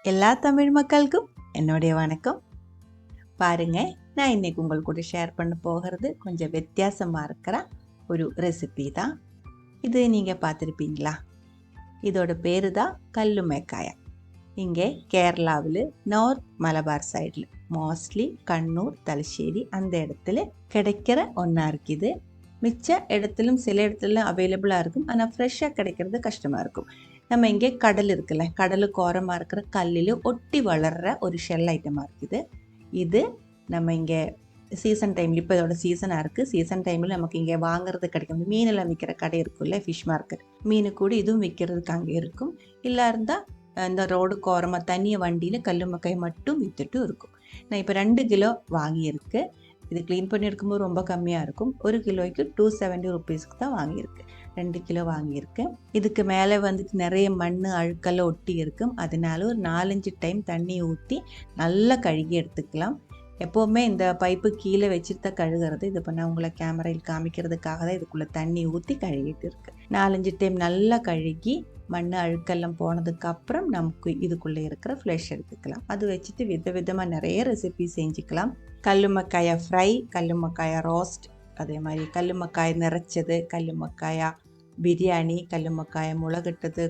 எல்லா தமிழ் மக்களுக்கும் என்னுடைய வணக்கம். பாருங்க, நான் இன்னைக்கு உங்கள் கூட ஷேர் பண்ண போகிறது கொஞ்சம் வித்தியாசமாக இருக்கிற ஒரு ரெசிபி தான். இது நீங்கள் பார்த்துருப்பீங்களா? இதோட பேரு தான் கல்லுமக்காயா. இங்கே கேரளாவில் நார்த் மலபார் சைடில் மோஸ்ட்லி கண்ணூர், தலശ്ശേരി அந்த இடத்துல கிடைக்கிற ஒன்றா இருக்குது. மிச்ச இடத்துலையும் சில இடத்துல அவைலபிளாக இருக்கும், ஆனால் ஃப்ரெஷ்ஷாக கிடைக்கிறது கஷ்டமாக இருக்கும். நம்ம இங்கே கடல் இருக்குல்ல, கடலுக்கு ஓரமாக இருக்கிற கல்லில் ஒட்டி வளர்கிற ஒரு ஷெல் ஐட்டமாக இருக்குது. இது நம்ம இங்கே சீசன் டைமில், இப்போ இதோட சீசனாக இருக்குது, சீசன் டைமில் நமக்கு இங்கே வாங்குறது கிடைக்கும். மீனெல்லாம் விற்கிற கடை இருக்குல்ல, ஃபிஷ் மார்க்கெட், மீன் கூட இதுவும் விற்கிறதுக்கு அங்கே இருக்கும். இல்லை இருந்தால் இந்த ரோடுக்கு ஓரமாக தனியாக வண்டியில் கல்லுமக்காய் மட்டும் விற்றுட்டு இருக்கும். நான் இப்போ 2 கிலோ வாங்கியிருக்கு. இது க்ளீன் பண்ணி எடுக்கும்போது ரொம்ப கம்மியாக இருக்கும். 1 கிலோவுக்கு 270 ருபீஸ்க்கு தான் வாங்கியிருக்கு. 2 கிலோ வாங்கியிருக்கேன். இதுக்கு மேலே வந்துட்டு நிறைய மண் அழுக்கெல்லாம் ஒட்டி இருக்கும். அதனால ஒரு 4-5 டைம் தண்ணி ஊற்றி நல்லா கழுகி எடுத்துக்கலாம். எப்போவுமே இந்த பைப்பு கீழே வச்சுட்டு தான் கழுகிறது. இது இப்போ நான் உங்களை கேமராவில் காமிக்கிறதுக்காக தான் இதுக்குள்ளே தண்ணி ஊற்றி கழுகிட்டு இருக்கு. 4-5 டைம் நல்லா கழுகி மண் அழுக்கெல்லாம் போனதுக்கப்புறம் நமக்கு இதுக்குள்ளே இருக்கிற ஃப்ளஷ் எடுத்துக்கலாம். அது வச்சுட்டு விதவிதமாக நிறைய ரெசிபி செஞ்சுக்கலாம். கல்லுமக்காயா ஃப்ரை, கல்லுமக்காயா ரோஸ்ட், அதே மாதிரி கல்லுமக்காய் நிறச்சது, கல்லுமக்காயா பிரியாணி, கல்லுமக்காயை முளகட்டது,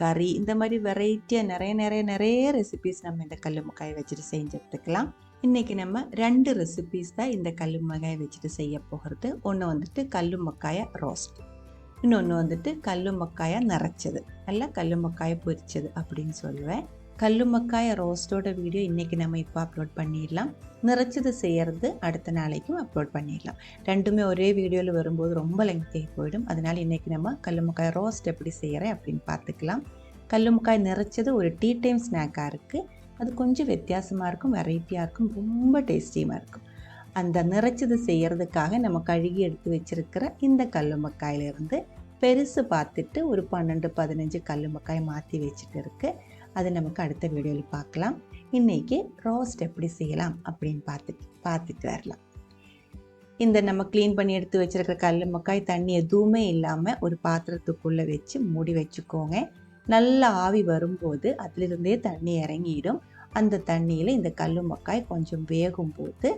கறி, இந்த மாதிரி வெரைட்டியாக நிறைய ரெசிபீஸ் நம்ம இந்த கல்லுமக்காயை வச்சுட்டு செஞ்சு எடுத்துக்கலாம். இன்றைக்கி நம்ம 2 ரெசிபீஸ் தான் இந்த கல்லுமக்காயை வச்சுட்டு செய்ய போகிறது. ஒன்று வந்துட்டு கல்லுமக்காயா ரோஸ்ட், இன்னொன்று வந்துட்டு கல்லுமக்காயா நிறச்சது, அல்ல கல்லுமக்காயை பொரிச்சது அப்படின்னு சொல்லுவேன். கல்லுமக்காய ரோஸ்டோட வீடியோ இன்றைக்கி நம்ம இப்போ அப்லோட் பண்ணிடலாம். நிறச்சது செய்கிறது அடுத்த நாளைக்கும் அப்லோட் பண்ணிடலாம். ரெண்டுமே ஒரே வீடியோவில் வரும்போது ரொம்ப லெங்க்தியாக போயிடும். அதனால் இன்றைக்கி நம்ம கல்லுமக்காய் ரோஸ்ட் எப்படி செய்கிறேன் அப்படின்னு பார்த்துக்கலாம். கல்லுமக்காய் நிறச்சது ஒரு டீ டைம் ஸ்நாக்காக இருக்குது. அது கொஞ்சம் வித்தியாசமாக இருக்கும், வெரைட்டியாக இருக்கும், ரொம்ப டேஸ்டியாக இருக்கும். அந்த நிறச்சது செய்கிறதுக்காக நம்ம கழுகி எடுத்து வச்சுருக்கிற இந்த கல்லுமக்காயிலிருந்து பெருசு பார்த்துட்டு ஒரு 12-15 கல்லுமக்காய் மாற்றி வச்சுட்டு இருக்குது. அது நமக்கு அடுத்த வீடியோவில் பார்க்கலாம். இன்றைக்கி ரோஸ்ட் எப்படி செய்யலாம் அப்படின்னு பார்த்துட்டு வரலாம். இந்த நம்ம க்ளீன் பண்ணி எடுத்து வச்சுருக்கிற கல்லுமக்காய் தண்ணி எதுவுமே இல்லாமல் ஒரு பாத்திரத்துக்குள்ளே வச்சு மூடி வச்சுக்கோங்க. நல்லா ஆவி வரும்போது அதிலிருந்தே தண்ணி இறங்கிடும். அந்த தண்ணியில் இந்த கல்லுமக்காய் கொஞ்சம் வேகும்போது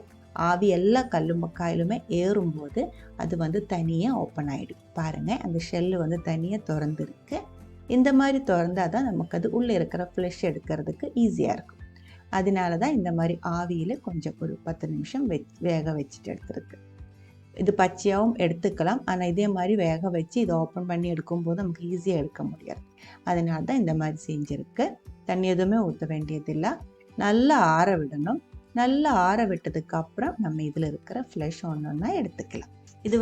ஆவி எல்லா கல்லுமக்காயிலுமே ஏறும்போது அது தனியாக ஓப்பன் ஆகிடும். பாருங்கள், அந்த ஷெல்லு தனியாக திறந்துருக்கு. இந்த மாதிரி திறந்தால் தான் நமக்கு அது உள்ளே இருக்கிற ஃப்ளஷ் எடுக்கிறதுக்கு ஈஸியாக இருக்கும். அதனால தான் இந்த மாதிரி ஆவியில் கொஞ்சம் ஒரு 10 நிமிஷம் வேக வச்சுட்டு எடுத்துருக்கு. இது பச்சையாகவும் எடுத்துக்கலாம், ஆனால் இதே மாதிரி வேக வச்சு இதை ஓப்பன் பண்ணி எடுக்கும்போது நமக்கு ஈஸியாக எடுக்க முடியாது. அதனால தான் இந்த மாதிரி செஞ்சுருக்கு. தண்ணி எதுவுமே ஊற்ற வேண்டியதில்லை. நல்லா ஆற விடணும். நல்லா ஆற விட்டதுக்கு அப்புறம் நம்ம இதில் இருக்கிற ஃப்ளஷ் ஒன்றா எடுத்துக்கலாம். இது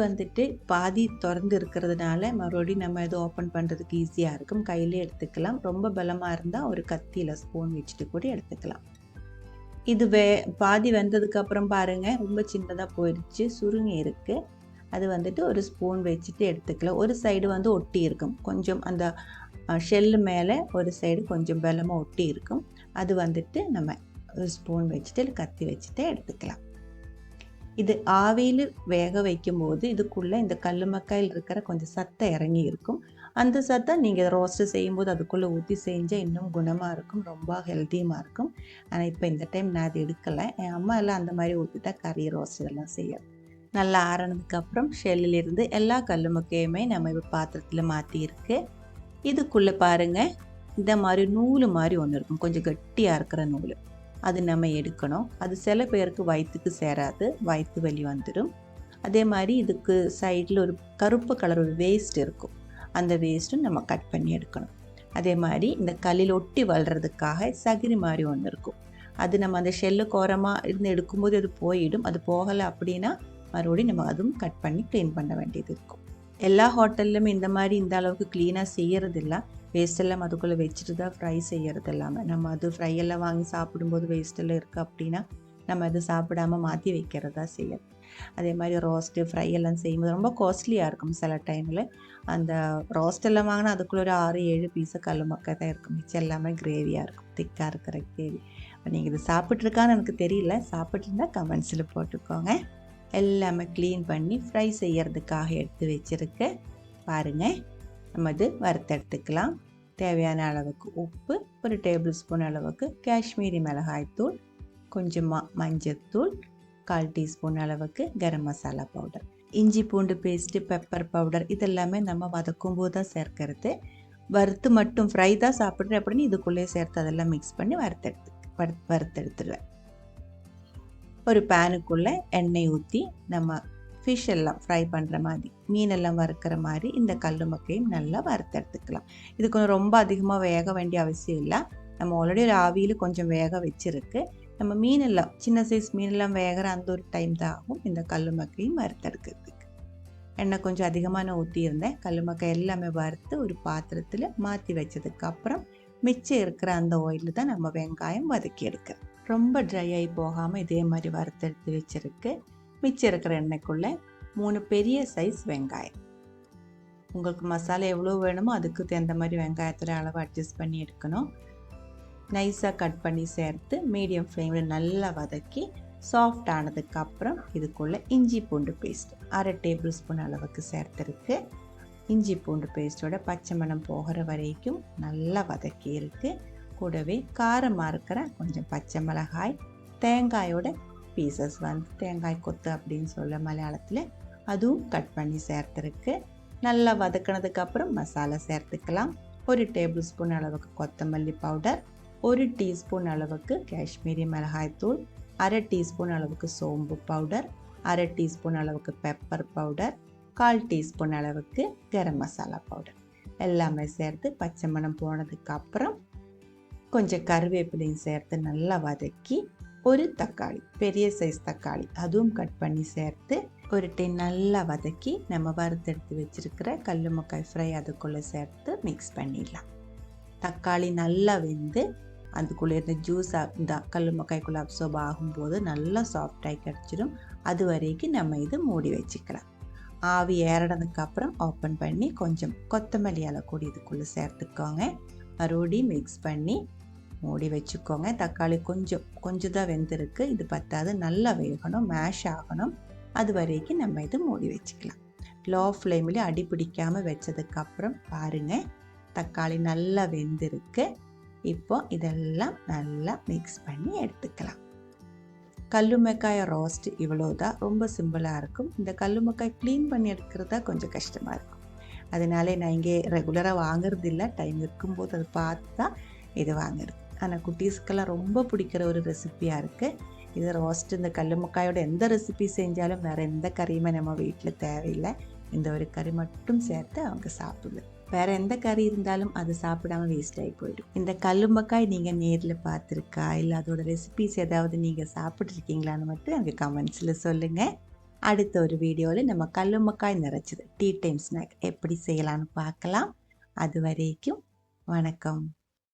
பாதி திறந்து இருக்கிறதுனால மறுபடியும் நம்ம இதை ஓப்பன் பண்ணுறதுக்கு ஈஸியாக இருக்கும். கையிலே எடுத்துக்கலாம். ரொம்ப பலமாக இருந்தால் ஒரு கத்தியில் ஸ்பூன் வச்சுட்டு கூட எடுத்துக்கலாம். இது பாதி வெந்ததுக்கப்புறம் பாருங்கள், ரொம்ப சின்னதாக போயிடுச்சு, சுருங்கி இருக்குது. அது ஒரு ஸ்பூன் வச்சுட்டு எடுத்துக்கலாம். ஒரு சைடு ஒட்டி இருக்கும், கொஞ்சம் அந்த ஷெல்லு மேலே ஒரு சைடு கொஞ்சம் பலமாக ஒட்டி இருக்கும். அது நம்ம ஒரு ஸ்பூன் வச்சுட்டு கத்தி வச்சுட்டு எடுத்துக்கலாம். இது ஆவியில் வேக வைக்கும்போது இதுக்குள்ளே இந்த கல்லுமக்காயில் இருக்கிற கொஞ்சம் சத்தை இறங்கி இருக்கும். அந்த சத்தை நீங்கள் ரோஸ்ட்டு செய்யும்போது அதுக்குள்ளே ஊற்றி செஞ்சால் இன்னும் குணமாக இருக்கும், ரொம்ப ஹெல்த்தியுமாக இருக்கும். ஆனால் இப்போ இந்த டைம் நான் அது எடுக்கலை. என் அம்மா எல்லாம் அந்த மாதிரி ஊற்றிட்டா கறி ரோஸ்ட் இதெல்லாம் செய்யும். நல்லா ஆறினதுக்கப்புறம் ஷெல்லிலிருந்து எல்லா கல்லுமக்கையுமே நம்ம இப்போ பாத்திரத்தில் மாற்றியிருக்கு. இதுக்குள்ளே பாருங்கள், இந்த மாதிரி நூல் மாதிரி ஒன்று இருக்கும், கொஞ்சம் கட்டியாக இருக்கிற நூல். அது நம்ம எடுக்கணும். அது சில பேருக்கு வயிற்றுக்கு சேராது, வயிற்று வலி வந்துடும். அதே மாதிரி இதுக்கு சைடில் ஒரு கருப்பு கலர் ஒரு வேஸ்ட் இருக்கும். அந்த வேஸ்ட்டும் நம்ம கட் பண்ணி எடுக்கணும். அதே மாதிரி இந்த கல்லில் ஒட்டி வளர்கிறதுக்காக சகிரி மாதிரி ஒன்று இருக்கும். அது நம்ம அந்த ஷெல்லு கோரமாக இருந்து எடுக்கும்போது அது போயிடும். அது போகலை அப்படின்னா மறுபடியும் நம்ம அதுவும் கட் பண்ணி க்ளீன் பண்ண வேண்டியது இருக்கும். எல்லா ஹோட்டல்லையுமே இந்த மாதிரி இந்த அளவுக்கு க்ளீனாக செய்கிறதில்ல. வேஸ்டெல்லாம் அதுக்குள்ளே வச்சுட்டு தான் ஃப்ரை செய்கிறது எல்லாமே. நம்ம அது ஃப்ரை எல்லாம் வாங்கி சாப்பிடும்போது வேஸ்ட்டெல்லாம் இருக்குது அப்படின்னா நம்ம அது சாப்பிடாமல் மாற்றி வைக்கிறதா செய்யறது. அதே மாதிரி ரோஸ்ட்டு ஃப்ரை எல்லாம் செய்யும்போது ரொம்ப காஸ்ட்லியாக இருக்கும். சில டைமில் அந்த ரோஸ்டெல்லாம் வாங்கினா அதுக்குள்ளே ஒரு 6-7 பீஸு கல்லுமக்காய் தான் இருக்கும். மிச்சம் எல்லாமே கிரேவியாக இருக்கும், திக்காக இருக்கிற கிரேவி. நீங்கள் இது சாப்பிட்ருக்கான்னு எனக்கு தெரியல, சாப்பிட்ருந்தா கமெண்ட்ஸில் போட்டுக்கோங்க. எல்லாமே க்ளீன் பண்ணி ஃப்ரை செய்கிறதுக்காக எடுத்து வச்சுருக்கு. பாருங்கள், நம்ம இது வறுத்தெடுத்துக்கலாம். தேவையான அளவுக்கு உப்பு, ஒரு டேபிள் ஸ்பூன் அளவுக்கு காஷ்மீரி மிளகாய்த்தூள், கொஞ்சமாக மஞ்சத்தூள், 1/4 டீஸ்பூன் அளவுக்கு கரம் மசாலா பவுடர், இஞ்சி பூண்டு பேஸ்ட்டு, பெப்பர் பவுடர் இதெல்லாமே நம்ம வதக்கும் போது தான் சேர்க்கறது. வறுத்து மட்டும் ஃப்ரை தான் சாப்பிட்றேன் அப்படின்னு இதுக்குள்ளேயே சேர்த்து அதெல்லாம் மிக்ஸ் பண்ணி வறுத்தெடுத்துடுவேன். ஒரு பேனுக்குள்ளே எண்ணெய் ஊற்றி நம்ம ஃபிஷ் எல்லாம் ஃப்ரை பண்ணுற மாதிரி, மீனெல்லாம் வறுக்கிற மாதிரி இந்த கல்லுமக்கையும் நல்லா வறுத்தெடுத்துக்கலாம். இது கொஞ்சம் ரொம்ப அதிகமாக வேக வேண்டிய அவசியம் இல்லை. நம்ம ஆல்ரெடி ஒரு ஆவியில் கொஞ்சம் வேக வச்சுருக்கு. நம்ம மீனெல்லாம் சின்ன சைஸ் மீனெல்லாம் வேகிற அந்த ஒரு டைம் தான் ஆகும் இந்த கல்லுமக்கையும் வறுத்தெடுக்கிறதுக்கு. எண்ணெய் கொஞ்சம் அதிகமாக நான் ஊற்றியிருந்தேன். கல்லுமக்காய் எல்லாமே வறுத்து ஒரு பாத்திரத்தில் மாற்றி வச்சதுக்கப்புறம் மிச்சம் இருக்கிற அந்த ஆயிலில் தான் நம்ம வெங்காயம் வதக்கி எடுக்கிறோம். ரொம்ப ட்ரை ஆகி போகாமல் இதே மாதிரி வறுத்தெடுத்து வச்சுருக்கு. மிச்சம் இருக்கிற எண்ணெய்க்குள்ளே 3 பெரிய சைஸ் வெங்காயம், உங்களுக்கு மசாலா எவ்வளோ வேணுமோ அதுக்கு தகுந்த மாதிரி வெங்காயத்தோட அளவு அட்ஜஸ்ட் பண்ணி எடுக்கணும். நைஸாக கட் பண்ணி சேர்த்து மீடியம் ஃப்ளேமில் நல்லா வதக்கி சாஃப்ட் ஆனதுக்கப்புறம் இதுக்குள்ளே இஞ்சி பூண்டு பேஸ்ட் 1/2 டேபிள் ஸ்பூன் அளவுக்கு சேர்த்துருக்கு. இஞ்சி பூண்டு பேஸ்ட்டோட பச்சை மணம் போகிற வரைக்கும் நல்லா வதக்கி இருக்கு. கூடவே காரமாக இருக்கிற கொஞ்சம் பச்சை மிளகாய், தேங்காயோட பீசஸ் தேங்காய் கொத்து அப்படின்னு சொல்ல மலையாளத்தில், அதுவும் கட் பண்ணி சேர்த்துருக்கு. நல்லா வதக்கினதுக்கப்புறம் மசாலா சேர்த்துக்கலாம். 1 டேபிள் ஸ்பூன் அளவுக்கு கொத்தமல்லி பவுடர், 1 டீஸ்பூன் அளவுக்கு காஷ்மீரி மிளகாய்த்தூள், 1/2 டீஸ்பூன் அளவுக்கு சோம்பு பவுடர், 1/2 டீஸ்பூன் அளவுக்கு பெப்பர் பவுடர், 1/4 டீஸ்பூன் அளவுக்கு கரம் மசாலா பவுடர் எல்லாமே சேர்த்து பச்சை மணம் போனதுக்கப்புறம் கொஞ்சம் கருவேப்பிலையும் சேர்த்து நல்லா வதக்கி ஒரு தக்காளி, பெரிய சைஸ் தக்காளி அதுவும் கட் பண்ணி சேர்த்து ஒரு நல்லா வதக்கி நம்ம வறுத்தெடுத்து வச்சிருக்கிற கல்லுமக்காய் ஃப்ரை அதுக்குள்ளே சேர்த்து மிக்ஸ் பண்ணிடலாம். தக்காளி நல்லா வெந்து அதுக்குள்ளே இருந்த ஜூஸாக இந்த கல்லுமக்காய்க்குள்ளே அப்சர்வ் ஆகும்போது நல்லா சாஃப்டாகி கிடச்சிடும். அது வரைக்கும் நம்ம இது மூடி வச்சுக்கலாம். ஆவி ஏறினதுக்கப்புறம் ஓப்பன் பண்ணி கொஞ்சம் கொத்தமல்லி இலை கூட இதுக்குள்ளே சேர்த்துக்கோங்க. மறுபடியும் மிக்ஸ் பண்ணி மூடி வச்சுக்கோங்க. தக்காளி கொஞ்சம் தான் வெந்திருக்கு, இது பத்தாது, நல்லா வேகணும், மேஷ் ஆகணும். அது வரைக்கும் நம்ம இது மூடி வச்சுக்கலாம். லோ ஃப்ளேமில் அடி பிடிக்காமல் வச்சதுக்கப்புறம் பாருங்கள் தக்காளி நல்லா வெந்திருக்கு. இப்போ இதெல்லாம் நல்லா மிக்ஸ் பண்ணி எடுத்துக்கலாம். கல்லுமக்காய் ரோஸ்ட் இவ்வளோதான், ரொம்ப சிம்பிளாக இருக்கும். இந்த கல்லுமக்காய் க்ளீன் பண்ணி எடுக்கிறதா கொஞ்சம் கஷ்டமாக இருக்கும். அதனால நான் இங்கே ரெகுலராக வாங்குறது இல்லை, டைம் இருக்கும்போது அதை பார்த்து தான் இது வாங்குறது. ஆனால் குட்டீஸ்க்கெல்லாம் ரொம்ப பிடிக்கிற ஒரு ரெசிப்பியாக இருக்குது இது ரோஸ்ட். இந்த கல்லுமக்காயோட எந்த ரெசிபி செஞ்சாலும் வேறு எந்த கறியுமே நம்ம வீட்டில் தேவையில்லை. இந்த ஒரு கறி மட்டும் சேர்த்து அவங்க சாப்பிடுவேன். வேறு எந்த கறி இருந்தாலும் அது சாப்பிடாம வேஸ்ட் ஆகி போயிடும். இந்த கல்லுமக்காய் நீங்கள் நேரில் பார்த்துருக்கா இல்லை அதோட ரெசிபிஸ் ஏதாவது நீங்கள் சாப்பிட்ருக்கீங்களான்னு மட்டும் எனக்கு கமெண்ட்ஸில் சொல்லுங்கள். அடுத்த ஒரு வீடியோவில் நம்ம கல்லுமக்காய் நிறச்சது டீ டைம் ஸ்நாக் எப்படி செய்யலான்னு பார்க்கலாம். அது வரைக்கும் வணக்கம்.